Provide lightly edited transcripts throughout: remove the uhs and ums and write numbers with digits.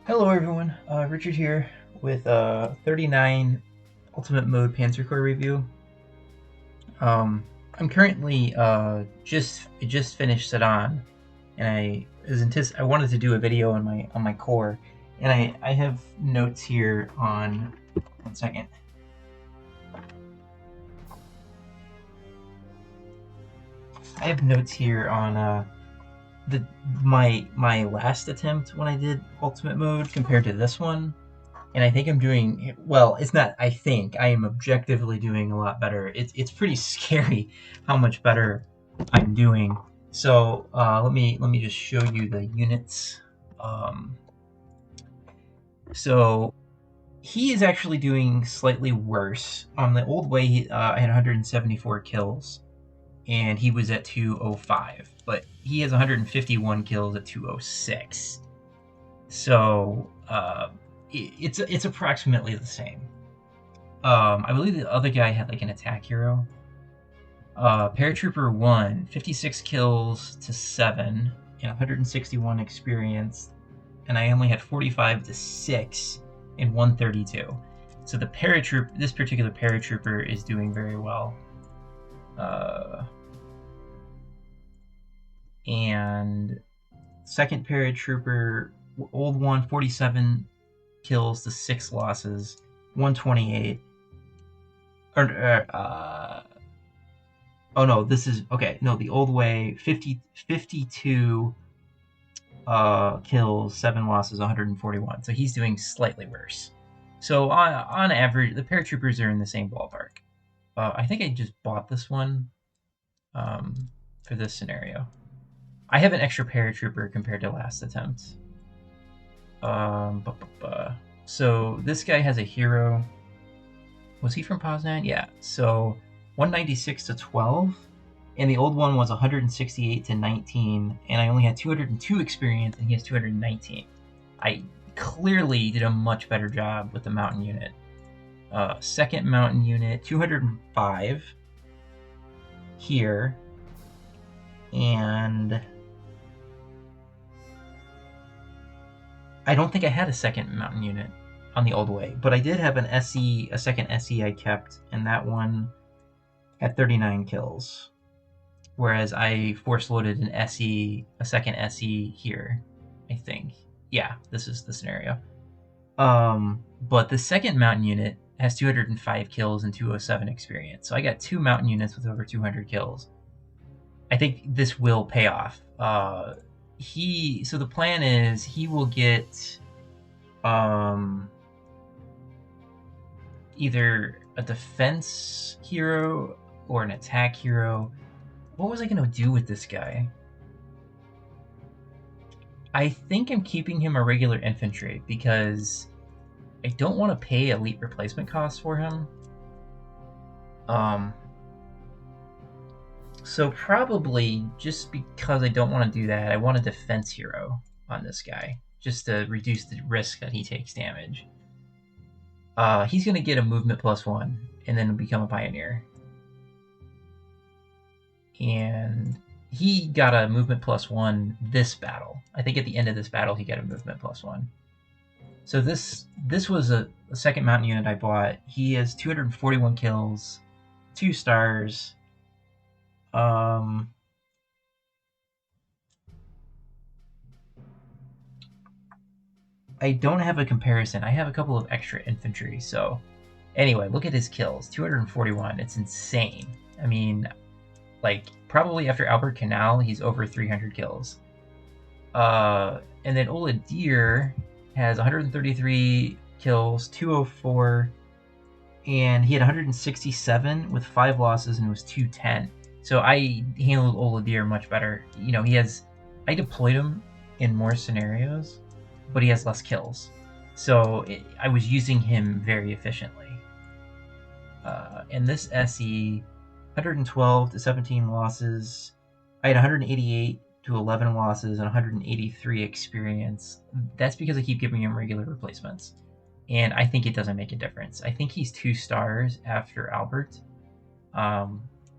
Hello everyone, Richard here with 39 Ultimate Mode Panzer Corps review. I'm currently just finished Sedan, and I wanted to do a video on my core, and I have notes here on 1 second. I have notes here on my last attempt when I did Ultimate Mode compared to this one. And I think I'm doing well. It's not. I think I am objectively doing a lot better. It's pretty scary how much better I'm doing. So let me just show you the units. Um, so he is actually doing slightly worse. On the old way, I had 174 kills, and he was at 205. But he has 151 kills at 206. So it's approximately the same. I believe the other guy had like an attack hero. Paratrooper 1, 56 kills to 7 and 161 experience, and I only had 45 to 6 and 132. So this particular paratrooper is doing very well. And second paratrooper, old one, 47 kills to 6 losses, 128. Oh no, this is okay. No, the old way, 52 kills, 7 losses, 141. So he's doing slightly worse. So on average, the paratroopers are in the same ballpark. I think I just bought this one for this scenario. I have an extra paratrooper compared to last attempt. So this guy has a hero. Was he from Poznan? Yeah. So 196 to 12, and the old one was 168 to 19, and I only had 202 experience, and he has 219. I clearly did a much better job with the mountain unit. Second mountain unit, 205 here, and I don't think I had a second mountain unit on the old way, but I did have an SE, a second SE I kept, and that one had 39 kills. Whereas I force loaded an SE, a second SE here, I think. Yeah, this is the scenario. But the second mountain unit has 205 kills and 207 experience. So I got 2 mountain units with over 200 kills. I think this will pay off. So the plan is he will get either a defense hero or an attack hero. What was I going to do with this guy? I think I'm keeping him a regular infantry because I don't want to pay elite replacement costs for him. So probably just because I don't want to do that, I want a defense hero on this guy just to reduce the risk that he takes damage. He's going to get a movement +1 and then become a pioneer. And he got a movement +1 this battle. I think at the end of this battle, he got a movement +1. So this was a second mountain unit I bought. He has 241 kills, 2 stars. I don't have a comparison. I have a couple of extra infantry. So anyway, look at his kills. 241. It's insane. I mean, like, probably after Albert Canal, he's over 300 kills. And then Ola Deer has 133 kills, 204, and he had 167 with 5 losses and it was 210. So I handled Ola Deer much better. You know, I deployed him in more scenarios, but he has less kills. So I was using him very efficiently. And this SE, 112 to 17 losses. I had 188 to 11 losses and 183 experience. That's because I keep giving him regular replacements. And I think it doesn't make a difference. I think he's 2 stars after Albert.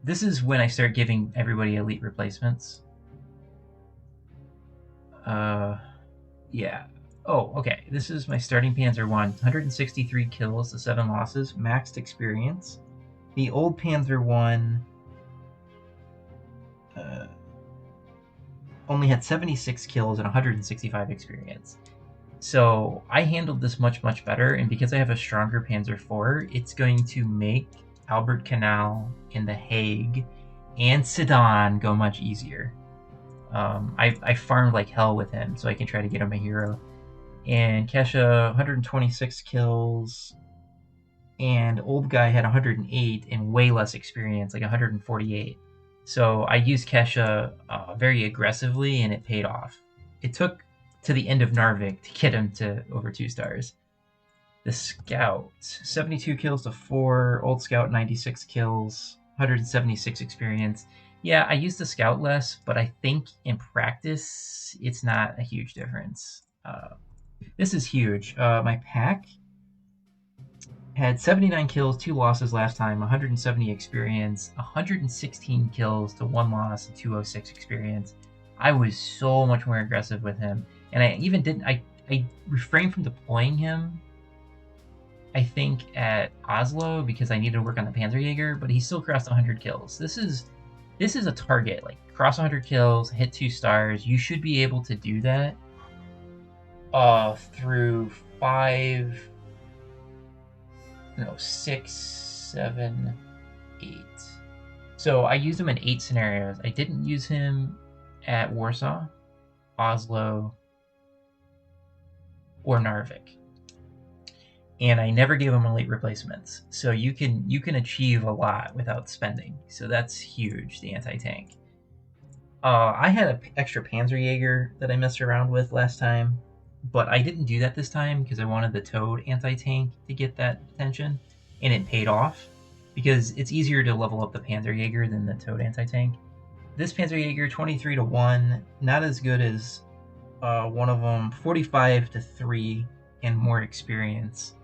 This is when I start giving everybody elite replacements. Yeah. Oh, okay. This is my starting Panzer 1. 163 kills to 7 losses, maxed experience. The old Panzer 1 only had 76 kills and 165 experience. So I handled this much, much better, and because I have a stronger Panzer 4, it's going to make Albert Canal and The Hague and Sedan go much easier. I farmed like hell with him, so I can try to get him a hero. And Kesha, 126 kills, and Old Guy had 108 and way less experience, like 148. So I used Kesha very aggressively, and it paid off. It took to the end of Narvik to get him to over 2 stars. The Scout, 72 kills to 4. Old Scout, 96 kills, 176 experience. Yeah, I use the Scout less, but I think in practice, it's not a huge difference. This is huge. My pack had 79 kills, 2 losses last time, 170 experience, 116 kills to 1 loss, and 206 experience. I was so much more aggressive with him, and I even didn't. I refrained from deploying him, I think, at Oslo because I needed to work on the Panzerjäger, but he still crossed 100 kills. This is a target, like cross 100 kills, hit 2 stars. You should be able to do that through 5, no, 6, 7, 8. So I used him in 8 scenarios. I didn't use him at Warsaw, Oslo, or Narvik. And I never gave him elite replacements. So you can achieve a lot without spending. So that's huge, the anti-tank. I had an extra Panzerjäger that I messed around with last time, but I didn't do that this time because I wanted the Toad anti-tank to get that attention, and it paid off because it's easier to level up the Panzerjäger than the Toad anti-tank. This Panzerjäger, 23 to 1, not as good as one of them, 45 to 3, and more experience.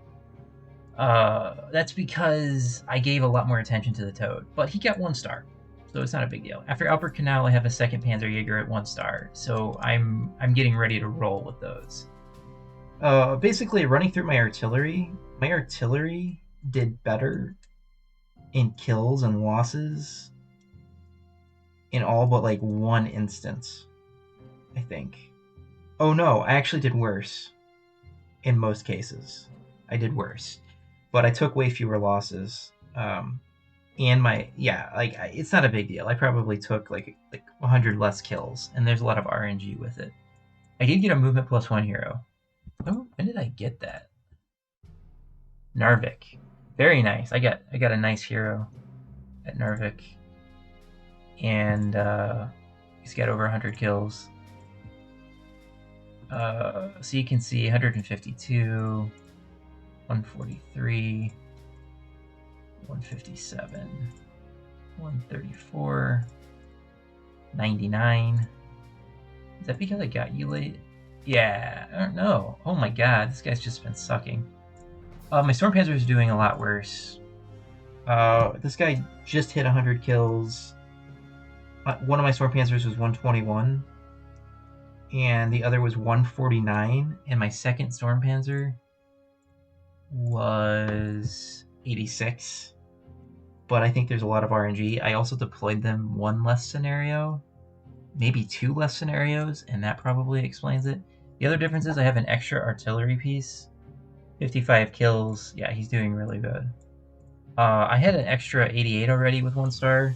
That's because I gave a lot more attention to the Toad, but he got 1 star, so it's not a big deal. After Albert Canal, I have a second Panzerjäger at 1 star, so I'm getting ready to roll with those. Basically, running through my artillery did better in kills and losses in all but like 1 instance, I think. Oh no, I actually did worse. In most cases, I did worse, but I took way fewer losses. And it's not a big deal. I probably took like 100 less kills, and there's a lot of RNG with it. I did get a movement +1 hero. Oh, when did I get that? Narvik. Very nice. I got a nice hero at Narvik, and he's got over 100 kills. So you can see 152, 143, 157, 134, 99. Is that because I got you late? Yeah, I don't know. Oh my god, this guy's just been sucking. My Storm Panzer is doing a lot worse. This guy just hit 100 kills. One of my Storm Panzers was 121, and the other was 149, and my second Storm Panzer was 86. But I think there's a lot of RNG. I also deployed them 1 less scenario, maybe 2 less scenarios, and that probably explains it. The other difference is I have an extra artillery piece. 55 kills. Yeah, he's doing really good. I had an extra 88 already with 1 star.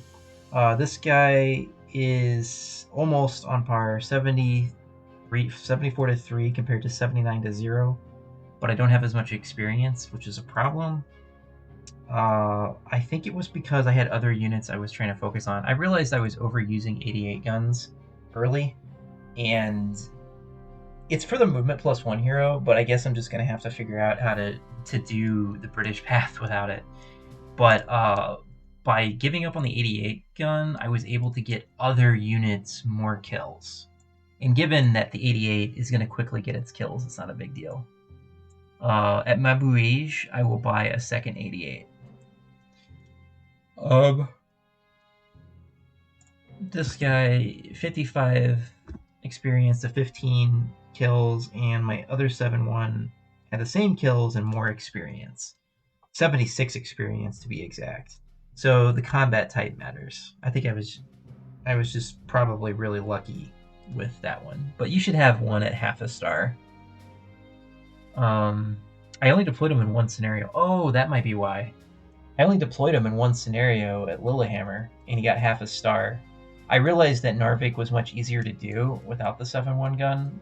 This guy is almost on par, 74 to 3 compared to 79 to 0. But I don't have as much experience, which is a problem. I think it was because I had other units I was trying to focus on. I realized I was overusing 88 guns early, and it's for the movement +1 hero, but I guess I'm just going to have to figure out how to do the British path without it. But by giving up on the 88 gun, I was able to get other units more kills. And given that the 88 is going to quickly get its kills, it's not a big deal. At Mabuij, I will buy a second 88. This guy, 55 experience to 15 kills, and my other 7-1 had the same kills and more experience. 76 experience to be exact. So the combat type matters. I think I was just probably really lucky with that one. But you should have one at half a star. I only deployed him in one scenario. Oh, that might be why. I only deployed him in one scenario at Lillehammer, and he got half a star. I realized that Narvik was much easier to do without the 7-1 gun,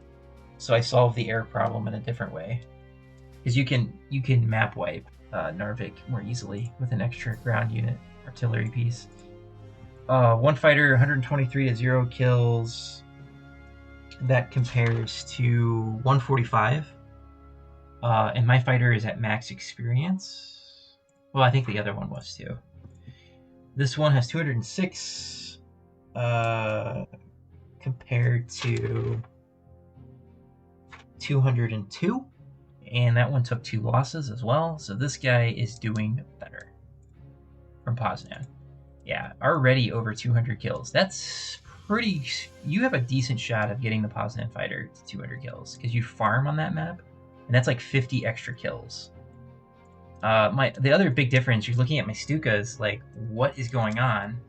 so I solved the air problem in a different way. Because you can map wipe Narvik more easily with an extra ground unit artillery piece. One fighter, 123 to 0 kills. That compares to 145. And my fighter is at max experience. Well, I think the other one was too. This one has 206 compared to 202. And that one took 2 losses as well. So this guy is doing better from Poznan. Yeah, already over 200 kills. That's pretty... You have a decent shot of getting the Poznan fighter to 200 kills because you farm on that map. And that's like 50 extra kills. The other big difference, you're looking at my Stukas, like, what is going on?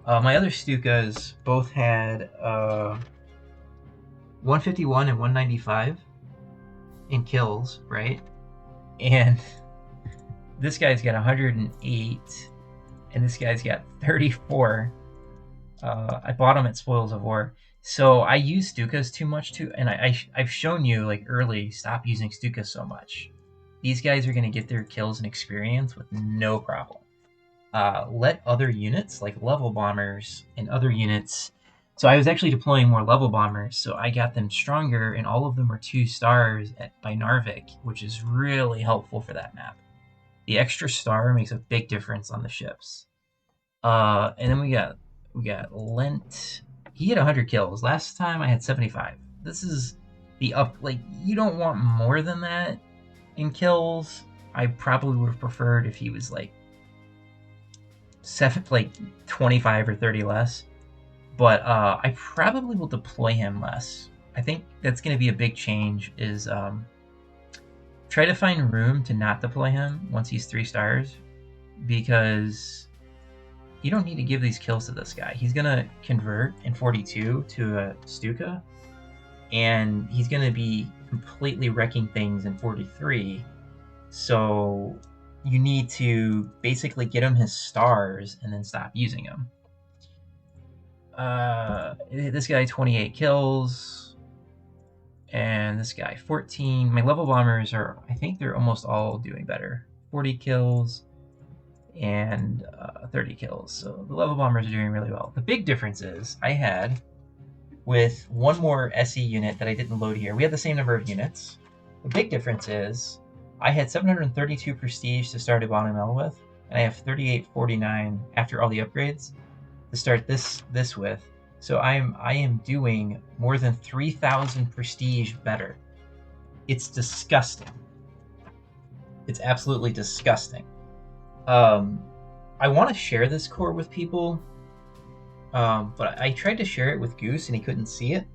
My other Stukas both had 151 and 195 in kills, right? And this guy's got 108, and this guy's got 34. I bought him at Spoils of War. So I use Stukas too much too, and I've shown you like early, stop using Stukas so much. These guys are going to get their kills and experience with no problem. Let other units like level bombers and other units. So I was actually deploying more level bombers, so I got them stronger, and all of them were 2 stars by Narvik, which is really helpful for that map. The extra star makes a big difference on the ships. And then we got Lent. He had 100 kills. Last time I had 75. This is the up. Like, you don't want more than that in kills. I probably would have preferred if he was like 25 or 30 less. But I probably will deploy him less. I think that's going to be a big change. Is try to find room to not deploy him once he's 3 stars, because you don't need to give these kills to this guy. He's going to convert in 42 to a Stuka, and he's going to be completely wrecking things in 43. So you need to basically get him his stars and then stop using him. This guy 28 kills, and this guy 14. My level bombers are, I think they're almost all doing better. 40 kills and 30 kills. So the level bombers are doing really well. The big difference is I had, with one more SE unit that I didn't load here, we had the same number of units. The big difference is I had 732 prestige to start Ibanimel with, and I have 3849 after all the upgrades to start this with. So I am doing more than 3,000 prestige better. It's disgusting. It's absolutely disgusting. I want to share this core with people, but I tried to share it with Goose and he couldn't see it.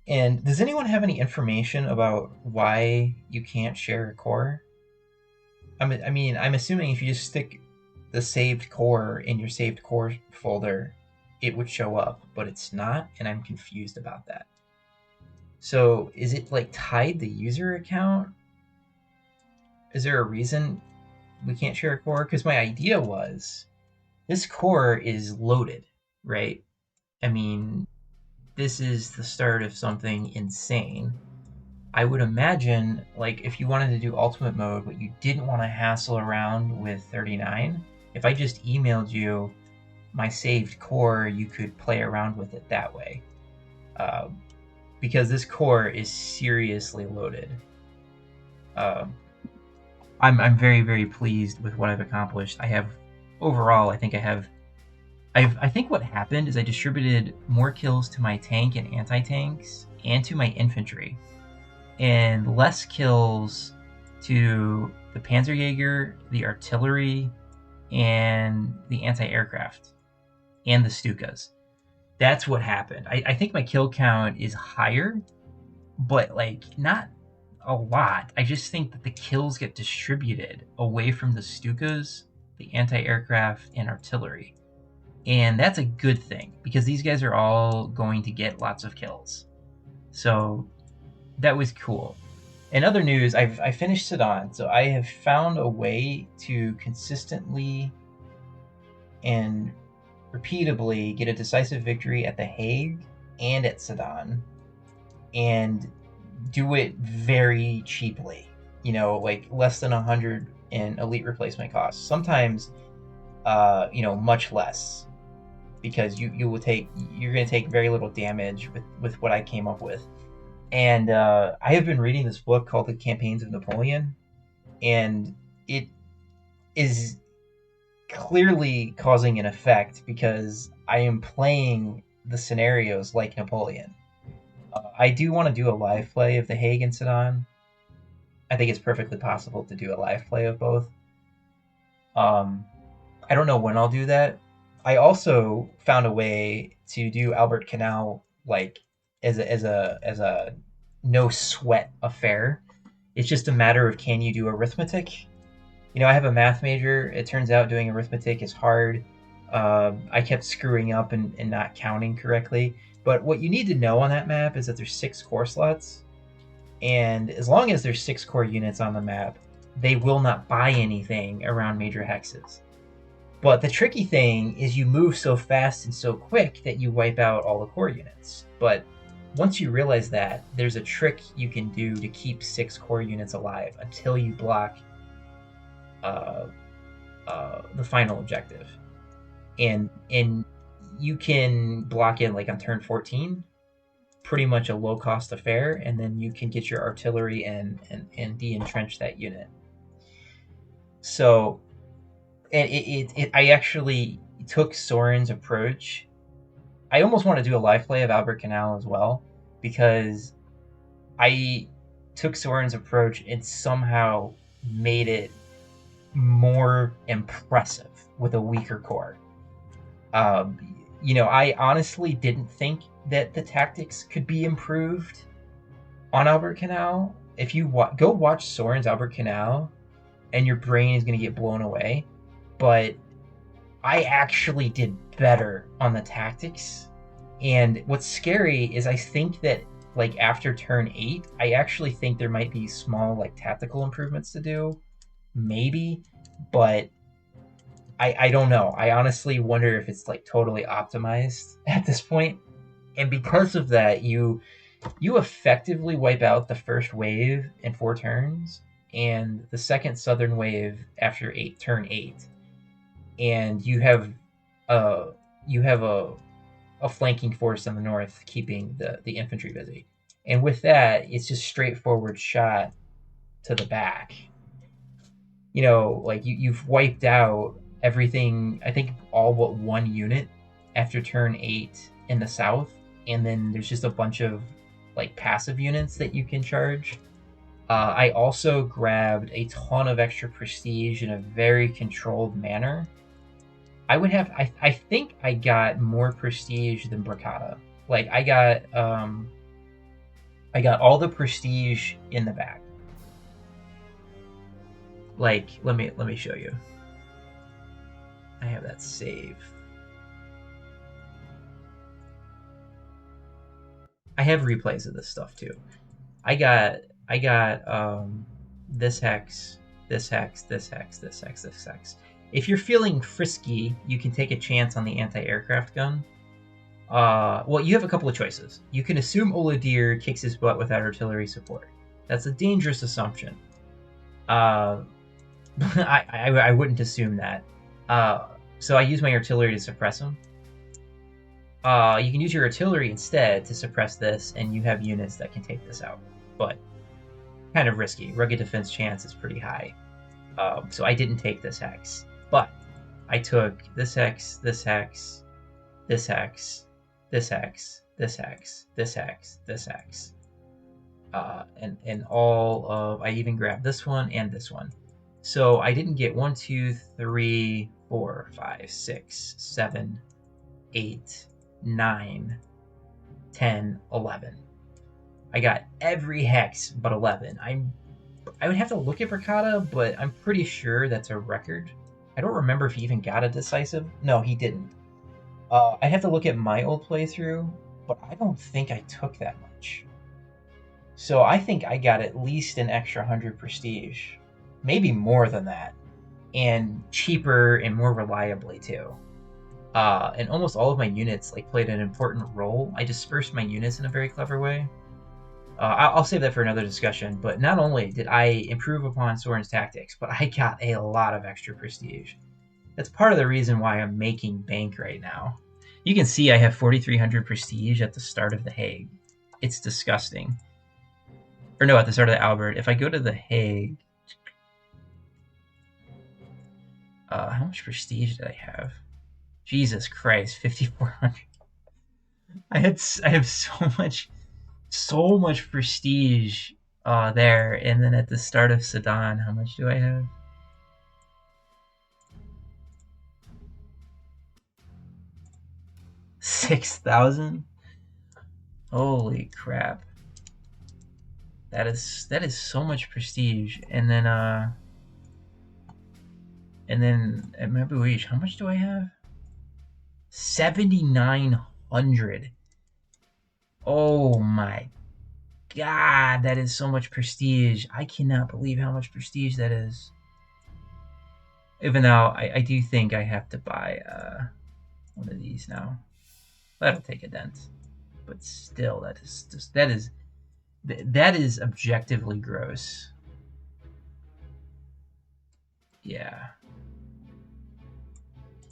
And does anyone have any information about why you can't share a core? I mean, I'm assuming if you just stick the saved core in your saved core folder, it would show up, but it's not, and I'm confused about that. So is it like tied the user account? Is there a reason we can't share a core? Because my idea was, this core is loaded, right? I mean, this is the start of something insane. I would imagine, like, if you wanted to do ultimate mode, but you didn't want to hassle around with 39, if I just emailed you my saved core, you could play around with it that way. Because this core is seriously loaded. I'm very, very pleased with what I've accomplished. I have, overall, I think what happened is I distributed more kills to my tank and anti-tanks and to my infantry, and less kills to the Panzerjäger, the artillery, and the anti-aircraft, and the Stukas. That's what happened. I think my kill count is higher, but like not a lot. I just think that the kills get distributed away from the Stukas, the anti-aircraft, and artillery. And that's a good thing because these guys are all going to get lots of kills. So that was cool. In other news, I finished Sedan, so I have found a way to consistently and repeatedly get a decisive victory at The Hague and at Sedan, and do it very cheaply. You know, like less than 100 in elite replacement costs. Sometimes, much less, because you're going to take very little damage with what I came up with. And I have been reading this book called The Campaigns of Napoleon, and it is clearly causing an effect because I am playing the scenarios like Napoleon. I do want to do a live play of The Hague and Sedan. I think it's perfectly possible to do a live play of both. I don't know when I'll do that. I also found a way to do Albert Canal like as a no sweat affair. It's just a matter of, can you do arithmetic? You know, I have a math major. It turns out doing arithmetic is hard. I kept screwing up and not counting correctly. But what you need to know on that map is that there's 6 core slots, and as long as there's 6 core units on the map, they will not buy anything around major hexes. But the tricky thing is you move so fast and so quick that you wipe out all the core units. But once you realize that, there's a trick you can do to keep 6 core units alive until you block the final objective. And you can block it like on turn 14, pretty much a low cost affair, and then you can get your artillery and de-entrench that unit. So I actually took Soren's approach. I almost want to do a live play of Albert Canal as well, because I took Soren's approach and somehow made it more impressive with a weaker core. I honestly didn't think that the tactics could be improved on Albert Canal. If you go watch Soren's Albert Canal, and your brain is going to get blown away. But I actually did better on the tactics. And what's scary is I think that like after turn 8, I actually think there might be small like tactical improvements to do. Maybe. But I don't know. I honestly wonder if it's like totally optimized at this point. And because of that, you effectively wipe out the first wave in 4 turns and the second southern wave after turn 8. And you have a flanking force in the north keeping the infantry busy. And with that, it's just straightforward shot to the back. You know, like you've wiped out everything, I think all but 1 unit after turn 8 in the south, and then there's just a bunch of like passive units that you can charge. I also grabbed a ton of extra prestige in a very controlled manner. I think I got more prestige than Bracata. Like I got all the prestige in the back. Like let me show you. I have that saved. I have replays of this stuff too. I got this hex, this hex, this hex, this hex, this hex. If you're feeling frisky, you can take a chance on the anti-aircraft gun. Well, you have a couple of choices. You can assume Oladir kicks his butt without artillery support. That's a dangerous assumption. I wouldn't assume that. So I use my artillery to suppress him. You can use your artillery instead to suppress this, and you have units that can take this out. But kind of risky. Rugged defense chance is pretty high. So I didn't take this hex. But I took this hex, this hex, this hex, this hex, this hex, this hex, this hex. And all of... I even grabbed this one and this one. So I didn't get 1, 2, 3, 4, 5, 6, 7, 8, 9, 10, 11. I got every hex but 11. I would have to look at Bricata, but I'm pretty sure that's a record. I don't remember if he even got a decisive. No, he didn't. I'd have to look at my old playthrough, but I don't think I took that much. So I think I got at least an extra 100 prestige. Maybe more than that. And cheaper and more reliably, too. And almost all of my units played an important role. I dispersed my units in a very clever way. I'll save that for another discussion, but not only did I improve upon Soren's tactics, but I got a lot of extra prestige. That's part of the reason why I'm making bank right now. You can see I have 4,300 prestige at the start of the Hague. It's disgusting. Or no, at the start of the Albert. If I go to the Hague... how much prestige did I have? Jesus Christ, 5,400. I have so much prestige there, and then at the start of Sedan, how much do I have? 6,000. Holy crap! That is so much prestige, and then at Mabuish, how much do I have? 7,900. Oh my god, that is so much prestige. I cannot believe how much prestige that is. Even though I do think I have to buy one of these now. That'll take a dent. But still, that is objectively gross. Yeah.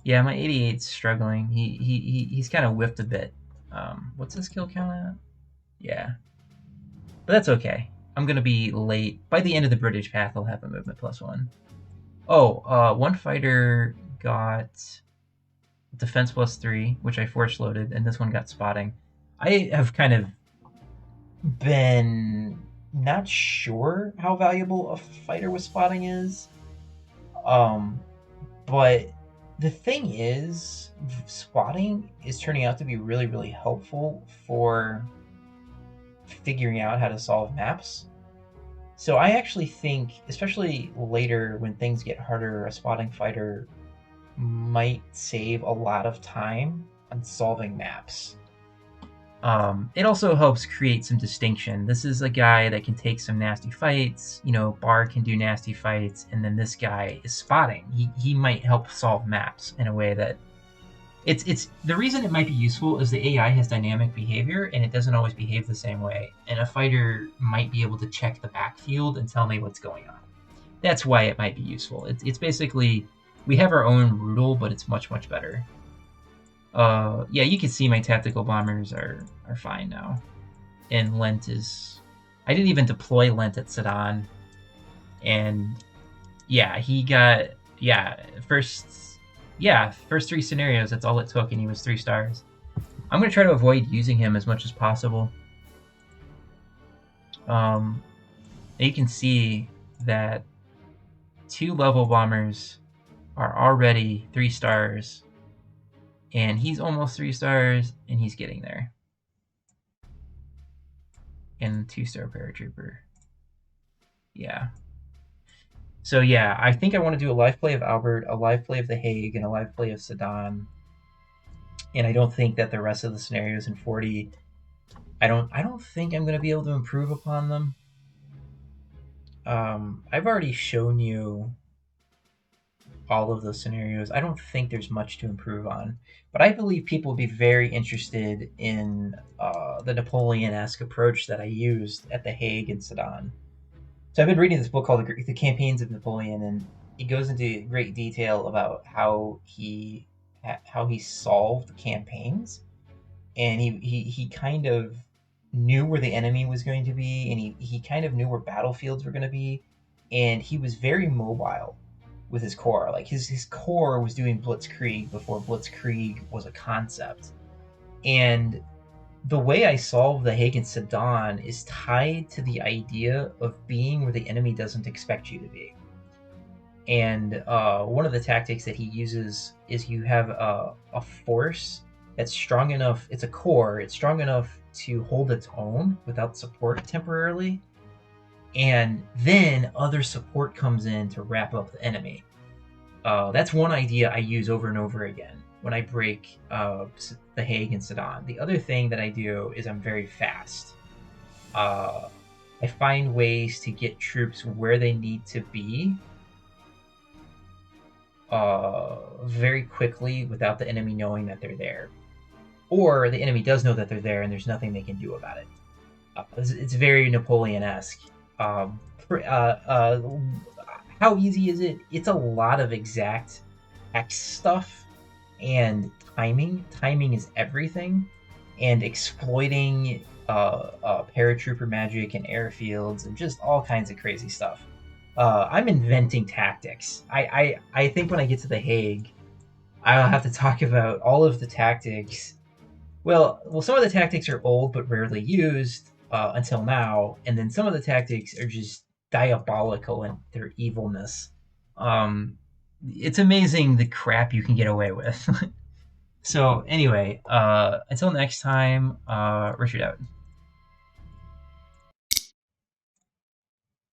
Yeah, my 88's struggling. He's kind of whiffed a bit. What's his kill count at? Yeah. But that's okay. I'm going to be late. By the end of the British path, I'll have a movement +1. Oh, one fighter got defense +3, which I force loaded, and this one got spotting. I have kind of been not sure how valuable a fighter with spotting is. But the thing is, spotting is turning out to be really, really helpful for figuring out how to solve maps. So I actually think, especially later when things get harder, a spotting fighter might save a lot of time on solving maps. It also helps create some distinction. This is a guy that can take some nasty fights. Bar can do nasty fights, and then this guy is spotting. He might help solve maps in a way that it's the reason it might be useful is the AI has dynamic behavior and it doesn't always behave the same way. And a fighter might be able to check the backfield and tell me what's going on. That's why it might be useful. It's basically we have our own Rudel, but it's much, much better. Yeah, you can see my tactical bombers are fine now. And Lent is... I didn't even deploy Lent at Sedan. And yeah, he got... first 3 scenarios, that's all it took, and he was 3 stars. I'm going to try to avoid using him as much as possible. You can see that 2 level bombers are already 3 stars. And he's almost 3 stars, and he's getting there. And 2-star paratrooper. Yeah. So yeah, I think I want to do a live play of Albert, a live play of the Hague, and a live play of Sedan. And I don't think that the rest of the scenarios in 40, I don't think I'm going to be able to improve upon them. I've already shown you all of those scenarios. I don't think there's much to improve on, but I believe people will be very interested in the Napoleon-esque approach that I used at the Hague and Sedan. So I've been reading this book called The Campaigns of Napoleon, and it goes into great detail about how he solved campaigns, and he kind of knew where the enemy was going to be, and he kind of knew where battlefields were going to be, and he was very mobile with his core. Like his core was doing blitzkrieg before blitzkrieg was a concept. And the way I solve the Hague and Sedan is tied to the idea of being where the enemy doesn't expect you to be. And one of the tactics that he uses is you have a force that's strong enough. It's a core. It's strong enough to hold its own without support temporarily, and then other support comes in to wrap up the enemy. That's one idea I use over and over again when I break the Hague and Sedan. The other thing that I do is I'm very fast. Uh, I find ways to get troops where they need to be very quickly without the enemy knowing that they're there. Or the enemy does know that they're there and there's nothing they can do about it. It's very Napoleon-esque. Um, how easy is it? It's a lot of exact X stuff and timing. Timing is everything, and exploiting paratrooper magic and airfields and just all kinds of crazy stuff. I'm inventing tactics. I think when I get to The Hague, I'll have to talk about all of the tactics. Well, some of the tactics are old but rarely used until now, and then some of the tactics are just diabolical in their evilness. Um, it's amazing the crap you can get away with. So anyway, until next time, Richard out.